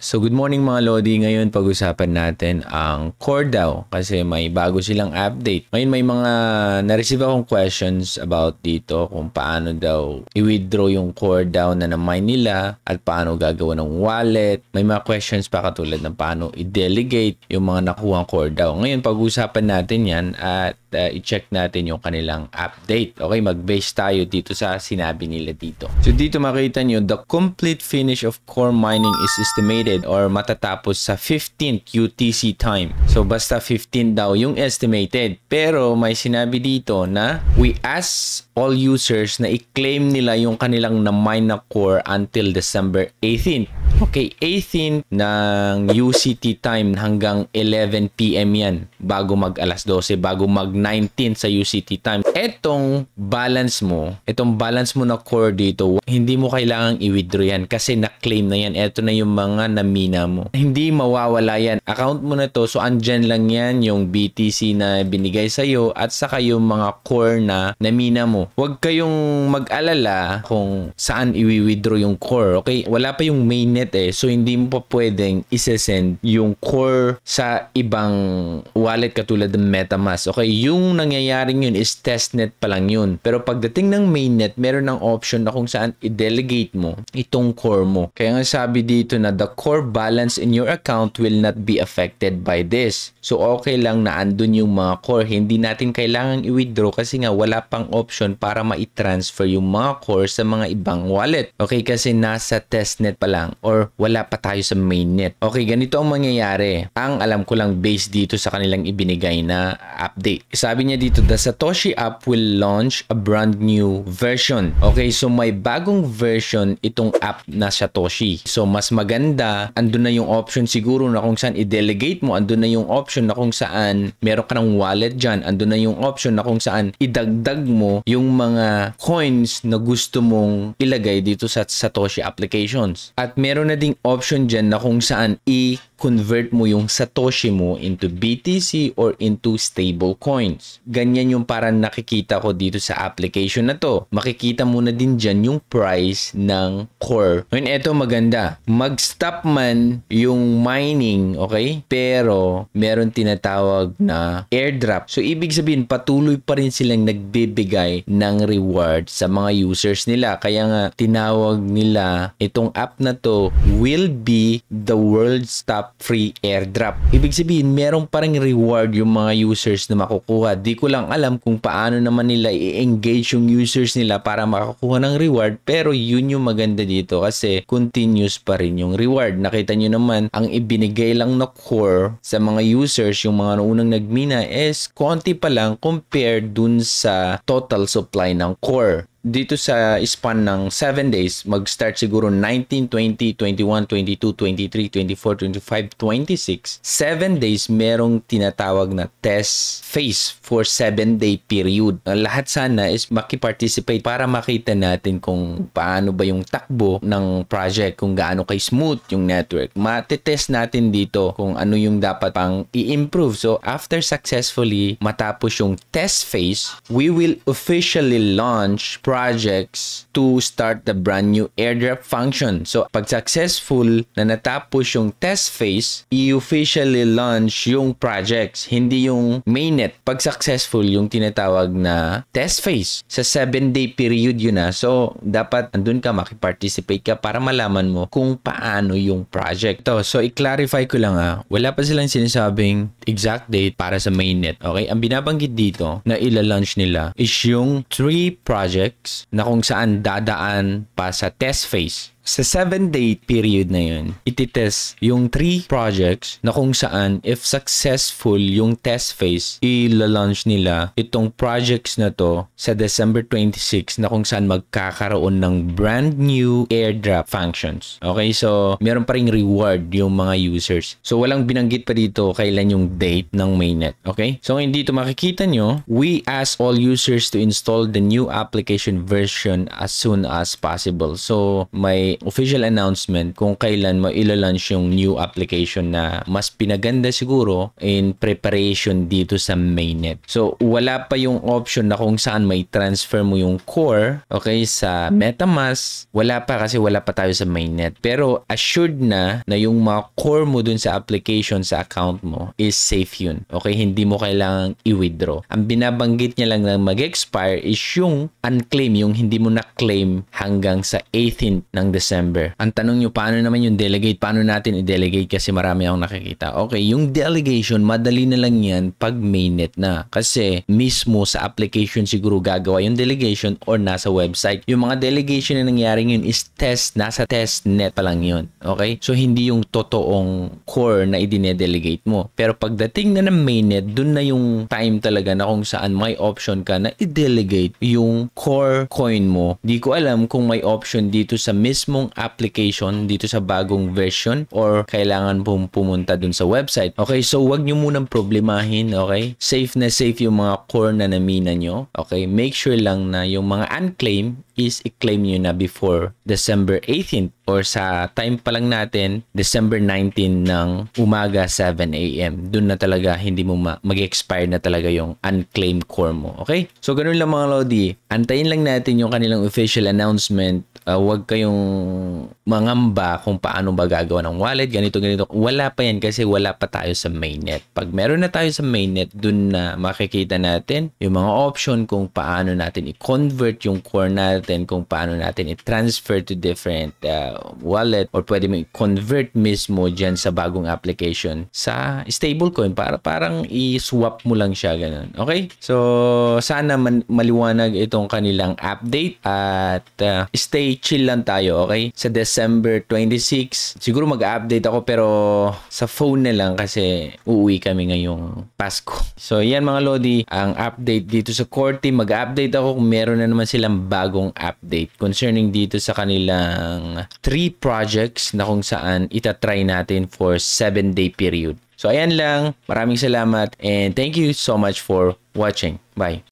So good morning mga Lodi. Ngayon pag-usapan natin ang core daw kasi may bago silang update. Ngayon may mga na-receive akong questions about dito kung paano daw i-withdraw yung core daw na na-mine nila at paano gagawa ng wallet. May mga questions pa katulad ng paano i-delegate yung mga nakuhang core daw. Ngayon pag-usapan natin yan at i-check natin yung kanilang update. Okay, mag-base tayo dito sa sinabi nila dito. So dito makita nyo, the complete finish of core mining is estimated or matatapos sa 15th UTC time. So basta 15 daw yung estimated. Pero may sinabi dito na we ask all users na i-claim nila yung kanilang na-mine na core until December 18th. Okay, 18 ng UCT time hanggang 11 PM yan bago mag alas 12, bago mag 19 sa UCT time. Etong balance mo na core dito, hindi mo kailangang i-withdraw yan kasi na-claim na yan. Eto na yung mga namina mo. Hindi mawawala yan. Account mo na to, so andyan lang yan yung BTC na binigay sa'yo at saka yung mga core na namina mo. Huwag kayong mag-alala kung saan i-withdraw yung core, okay? Wala pa yung mainnet so hindi mo pa pwedeng isesend yung core sa ibang wallet katulad ng MetaMask. Okay, yung nangyayaring yun is testnet pa lang yun. Pero pagdating ng mainnet, meron ng option na kung saan i-delegate mo itong core mo. Kaya nga sabi dito na the core balance in your account will not be affected by this. So okay lang na andun yung mga core. Hindi natin kailangang i-withdraw kasi nga wala pang option para ma-transfer yung mga core sa mga ibang wallet. Okay, kasi nasa testnet pa lang or wala pa tayo sa mainnet. Okay, ganito ang mangyayari. Ang alam ko lang based dito sa kanilang ibinigay na update. Sabi niya dito, the Satoshi app will launch a brand new version. Okay, so may bagong version itong app na Satoshi. So mas maganda, andun na yung option siguro na kung saan i-delegate mo, andun na yung option na kung saan meron ka ng wallet dyan, andun na yung option na kung saan idagdag mo yung mga coins na gusto mong ilagay dito sa Satoshi applications. At meron na ding option dyan na kung saan i-convert mo yung Satoshi mo into BTC or into stable coins. Ganyan yung parang nakikita ko dito sa application na to. Makikita mo na din dyan yung price ng core. Ngayon, eto maganda. Mag-stop man yung mining, okay? Pero meron tinatawag na airdrop. So, ibig sabihin, patuloy pa rin silang nagbibigay ng reward sa mga users nila. Kaya nga, tinawag nila itong app na to will be the world's top free airdrop. Ibig sabihin, merong parang reward yung mga users na makukuha. Di ko lang alam kung paano naman nila i-engage yung users nila para makakuha ng reward, pero yun yung maganda dito kasi continuous pa rin yung reward. Nakita nyo naman, ang ibinigay lang na core sa mga users, yung mga unang nagmina is konti pa lang compared dun sa total supply ng core. Dito sa span ng 7 days, mag-start siguro 19, 20, 21, 22, 23, 24, 25, 26. 7 days, merong tinatawag na test phase for 7-day period. Lahat sana is makiparticipate para makita natin kung paano ba yung takbo ng project, kung gaano kay smooth yung network. Matitest natin dito kung ano yung dapat pang i-improve. So, after successfully matapos yung test phase, we will officially launch projects to start the brand new airdrop function. So, pag successful na natapos yung test phase, i-officially launch yung projects, hindi yung mainnet. Pag successful yung tinatawag na test phase, sa 7-day period yun na. So, dapat andun ka, makiparticipate ka para malaman mo kung paano yung project. So, i-clarify ko lang wala pa silang sinasabing exact date para sa mainnet. Okay? Ang binabanggit dito na ila-launch nila is yung 3 projects na kung saan dadaan pa sa test phase. Sa 7-day period na yun, ititest yung 3 projects na kung saan if successful yung test phase, ila-launch nila itong projects na to sa December 26 na kung saan magkakaroon ng brand new airdrop functions. Okay, so meron pa ring reward yung mga users. So walang binanggit pa dito kailan yung date ng mainnet. Okay, so ngayon dito makikita nyo, we ask all users to install the new application version as soon as possible. So may official announcement kung kailan mo ila-launch yung new application na mas pinaganda siguro in preparation dito sa mainnet. So, wala pa yung option na kung saan may transfer mo yung core, okay, sa MetaMask. Wala pa kasi wala pa tayo sa mainnet. Pero assured na yung mga core mo dun sa application sa account mo is safe yun. Okay, hindi mo kailangang i-withdraw. Ang binabanggit niya lang na mag-expire is yung unclaim, yung hindi mo na-claim hanggang sa 18th ng December. Ang tanong nyo, paano naman yung delegate? Paano natin i-delegate? Kasi marami akong nakikita. Okay, yung delegation, madali na lang yan pag mainnet na. Kasi mismo sa application siguro gagawa yung delegation or nasa website. Yung mga delegation na nangyari yun is test, nasa test net pa lang yun. Okay? So, hindi yung totoong core na i-delegate mo. Pero pagdating na ng mainnet, dun na yung time talaga na kung saan may option ka na i-delegate yung core coin mo. Di ko alam kung may option dito sa mismong application, dito sa bagong version, or kailangan pumunta dun sa website. Okay, so wag nyo munang problemahin, okay? Safe na safe yung mga core na namina nyo. Okay, make sure lang na yung mga unclaimed is i-claim nyo na before December 18th or sa time pa lang natin, December 19 ng umaga, 7 a.m. Doon na talaga hindi mo mag-expire na talaga yung unclaimed core mo. Okay? So, ganun lang mga Lodi. Antayin lang natin yung kanilang official announcement. Huwag kayong mangamba kung paano ba gagawa ng wallet, ganito. Wala pa yan kasi wala pa tayo sa mainnet. Pag meron na tayo sa mainnet, dun na makikita natin yung mga option kung paano natin i-convert yung core natin, kung paano natin i-transfer to different wallet, or pwede mo i-convert mismo dyan sa bagong application sa stablecoin para parang i-swap mo lang siya, ganun. Okay? So, sana maliwanag itong kanilang update at stay chill lang tayo, okay? Sa December 26, siguro mag-update ako pero sa phone na lang kasi uuwi kami ngayong Pasko. So, yan mga Lodi, ang update dito sa core team. Mag-update ako kung meron na naman silang bagong update concerning dito sa kanilang 3 projects na kung saan itatry natin for 7-day period. So, ayan lang. Maraming salamat and thank you so much for watching. Bye.